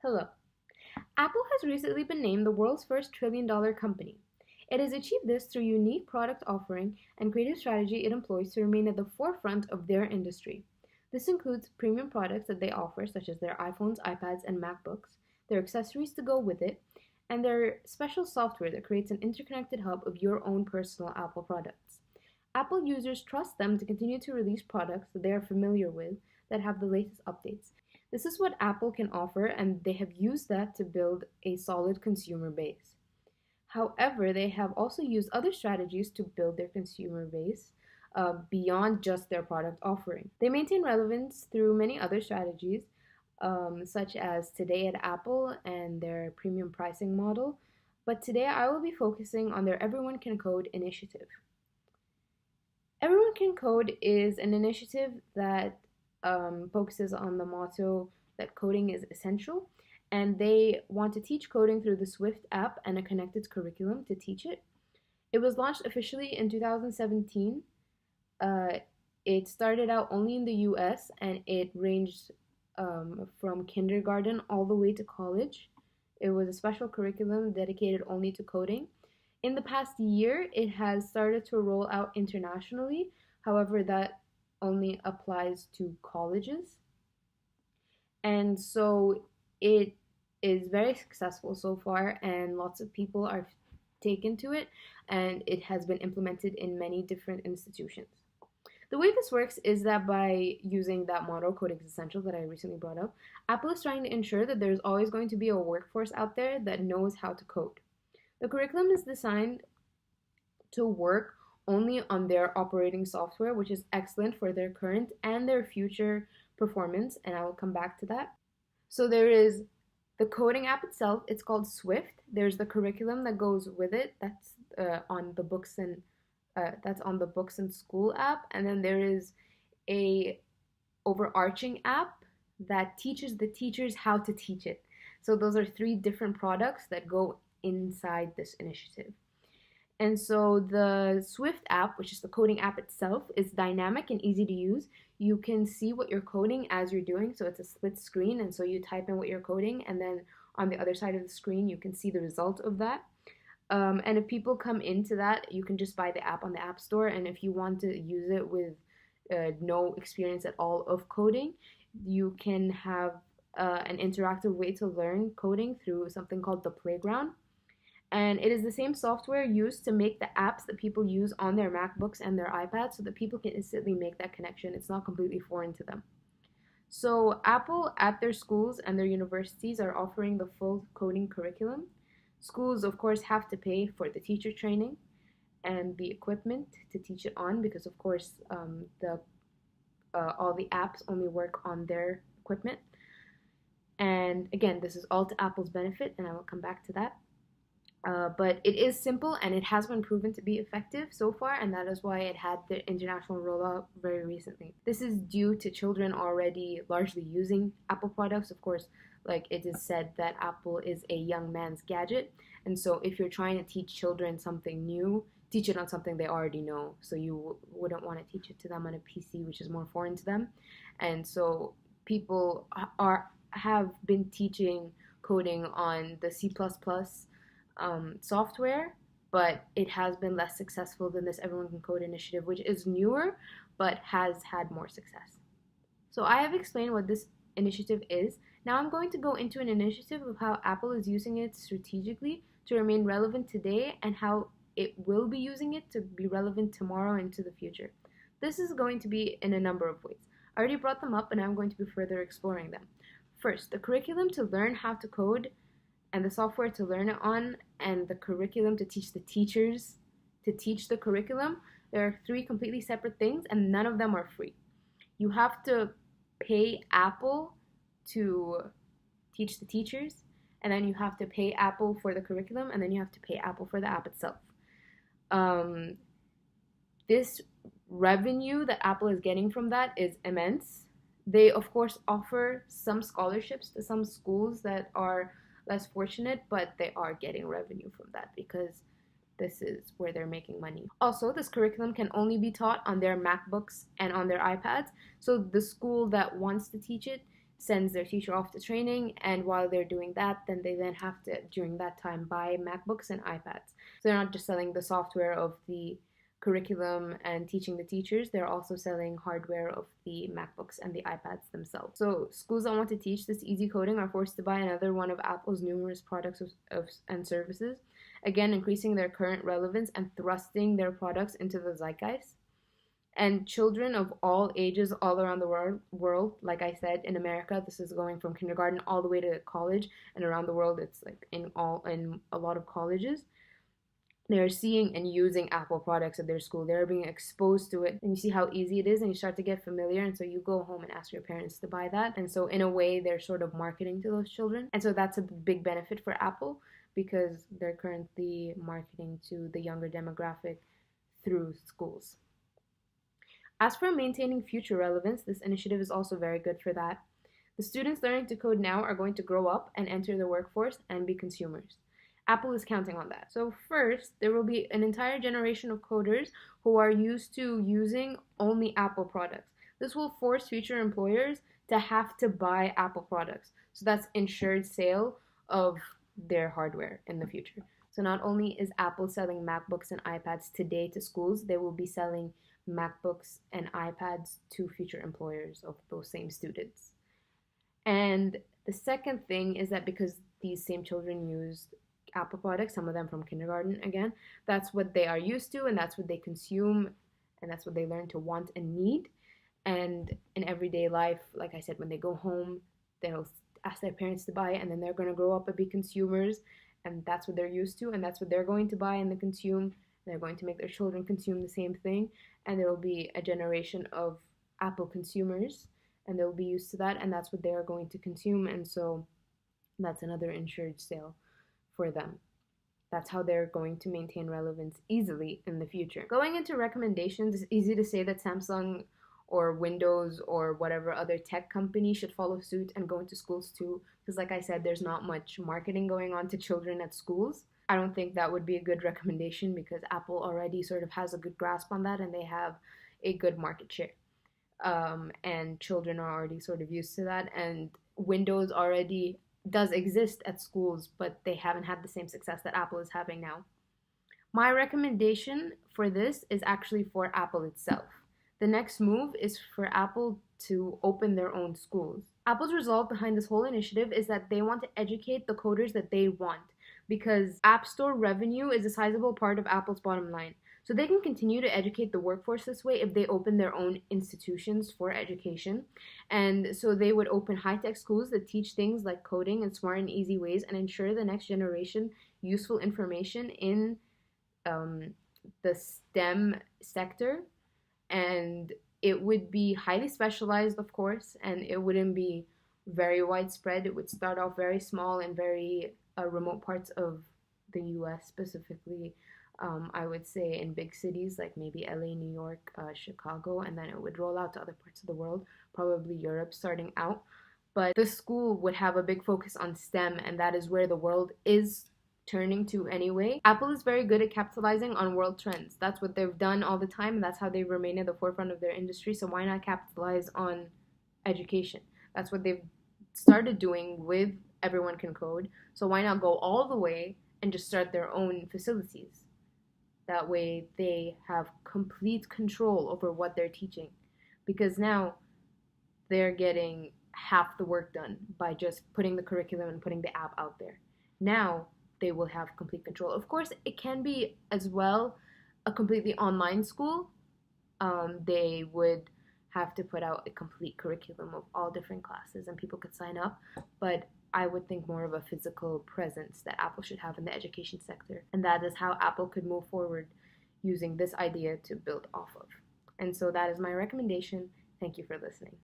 Hello. Apple has recently been named the world's first trillion-dollar company. It has achieved this through unique product offering and creative strategy it employs to remain at the forefront of their industry. This includes premium products that they offer, such as their iPhones, iPads, and MacBooks, their accessories to go with it, and their special software that creates an interconnected hub of your own personal Apple products. Apple users trust them to continue to release products that they are familiar with that have the latest updates. This is what Apple can offer, and they have used that to build a solid consumer base. However, they have also used other strategies to build their consumer base beyond just their product offering. They maintain relevance through many other strategies, such as Today at Apple and their premium pricing model. But today I will be focusing on their Everyone Can Code initiative. Everyone Can Code is an initiative that focuses on the motto that coding is essential, and they want to teach coding through the Swift app and a connected curriculum to teach it. It was launched officially in 2017. Uh, it started out only in the US and it ranged from kindergarten all the way to college. It was a special curriculum dedicated only to coding. In the past year, it has started to roll out internationally. However, that only applies to colleges. And so it is very successful so far, and lots of people are taken to it, and it has been implemented in many different institutions. The way this works is that by using that motto, coding is essential, that I recently brought up, Apple is trying to ensure that there's always going to be a workforce out there that knows how to code. The curriculum is designed to work only on their operating software, which is excellent for their current and their future performance, and I will come back to that. So there is the coding app itself, it's called Swift. There's the curriculum that goes with it, that's on the books and school app, and then there is a overarching app that teaches the teachers how to teach it. So those are three different products that go inside this initiative. And so the Swift app, which is the coding app itself, is dynamic and easy to use. You can see what you're coding as you're doing, so it's a split screen, and so you type in what you're coding, and then on the other side of the screen, you can see the result of that. And if people come into that, you can just buy the app on the App Store, and if you want to use it with no experience at all of coding, you can have an interactive way to learn coding through something called the Playground. And it is the same software used to make the apps that people use on their MacBooks and their iPads so that people can instantly make that connection. It's not completely foreign to them. So, Apple at their schools and their universities are offering the full coding curriculum. Schools, of course, have to pay for the teacher training and the equipment to teach it on because, of course, all the apps only work on their equipment. And again, this is all to Apple's benefit, and I will come back to that. But it is simple and it has been proven to be effective so far, and that is why it had the international rollout very recently. This is due to children already largely using Apple products. Of course, like it is said that Apple is a young man's gadget, and so if you're trying to teach children something new, teach it on something they already know. So you wouldn't want to teach it to them on a PC, which is more foreign to them. And so people have been teaching coding on the C++ software, but it has been less successful than this Everyone Can Code initiative, which is newer but has had more success. So I have explained what this initiative is. Now I'm going to go into an initiative of how Apple is using it strategically to remain relevant today and how it will be using it to be relevant tomorrow and into the future. This is going to be in a number of ways. I already brought them up and I'm going to be further exploring them. First, the curriculum to learn how to code and the software to learn it on, and the curriculum to teach the teachers to teach the curriculum. There are three completely separate things, and none of them are free. You have to pay Apple to teach the teachers, and then you have to pay Apple for the curriculum, and then you have to pay Apple for the app itself. This revenue that Apple is getting from that is immense. They, of course, offer some scholarships to some schools that are less fortunate, but they are getting revenue from that because this is where they're making money. Also, this curriculum can only be taught on their MacBooks and on their iPads. So the school that wants to teach it sends their teacher off to training, and while they're doing that, then they then have to, during that time, buy MacBooks and iPads. So they're not just selling the software of the curriculum and teaching the teachers, they're also selling hardware of the MacBooks and the iPads themselves. So schools that want to teach this easy coding are forced to buy another one of Apple's numerous products and services, again increasing their current relevance and thrusting their products into the zeitgeist. And children of all ages all around the world, like I said, in America this is going from kindergarten all the way to college, and around the world it's like in a lot of colleges, they're seeing and using Apple products at their school. They're being exposed to it, and you see how easy it is, and you start to get familiar. And so you go home and ask your parents to buy that. And so, in a way, they're sort of marketing to those children. And so, that's a big benefit for Apple because they're currently marketing to the younger demographic through schools. As for maintaining future relevance, this initiative is also very good for that. The students learning to code now are going to grow up and enter the workforce and be consumers. Apple is counting on that. So first, there will be an entire generation of coders who are used to using only Apple products. This will force future employers to have to buy Apple products. So that's ensured sale of their hardware in the future. So not only is Apple selling MacBooks and iPads today to schools, they will be selling MacBooks and iPads to future employers of those same students. And the second thing is that because these same children use Apple products, some of them from kindergarten again, that's what they are used to, and that's what they consume, and that's what they learn to want and need. And in everyday life, like I said, when they go home, they'll ask their parents to buy it, and then they're going to grow up and be consumers, and that's what they're used to, and that's what they're going to buy and consume. They're going to make their children consume the same thing, and there will be a generation of Apple consumers, and they'll be used to that, and that's what they are going to consume. And so that's another insured sale for them. That's how they're going to maintain relevance easily in the future. Going into recommendations, it's easy to say that Samsung or Windows or whatever other tech company should follow suit and go into schools too, because like I said, there's not much marketing going on to children at schools. I don't think that would be a good recommendation because Apple already sort of has a good grasp on that, and they have a good market share. And children are already sort of used to that, and Windows already does exist at schools, but they haven't had the same success that Apple is having now. My recommendation for this is actually for Apple itself. The next move is for Apple to open their own schools. Apple's resolve behind this whole initiative is that they want to educate the coders that they want, because App Store revenue is a sizable part of Apple's bottom line. So they can continue to educate the workforce this way if they open their own institutions for education. And so they would open high-tech schools that teach things like coding in smart and easy ways and ensure the next generation useful information in the STEM sector. And it would be highly specialized, of course, and it wouldn't be very widespread. It would start off very small in very remote parts of the US, specifically I would say in big cities like maybe LA, New York, Chicago, and then it would roll out to other parts of the world, probably Europe starting out. But the school would have a big focus on STEM, and that is where the world is turning to anyway. Apple is very good at capitalizing on world trends. That's what they've done all the time, and that's how they remain at the forefront of their industry. So why not capitalize on education? That's what they've started doing with Everyone Can Code. So why not go all the way and just start their own facilities? That way they have complete control over what they're teaching, because now they're getting half the work done by just putting the curriculum and putting the app out there. Now they will have complete control. Of course, it can be as well a completely online school. They would have to put out a complete curriculum of all different classes and people could sign up, but I would think more of a physical presence that Apple should have in the education sector. And that is how Apple could move forward using this idea to build off of. And so that is my recommendation. Thank you for listening.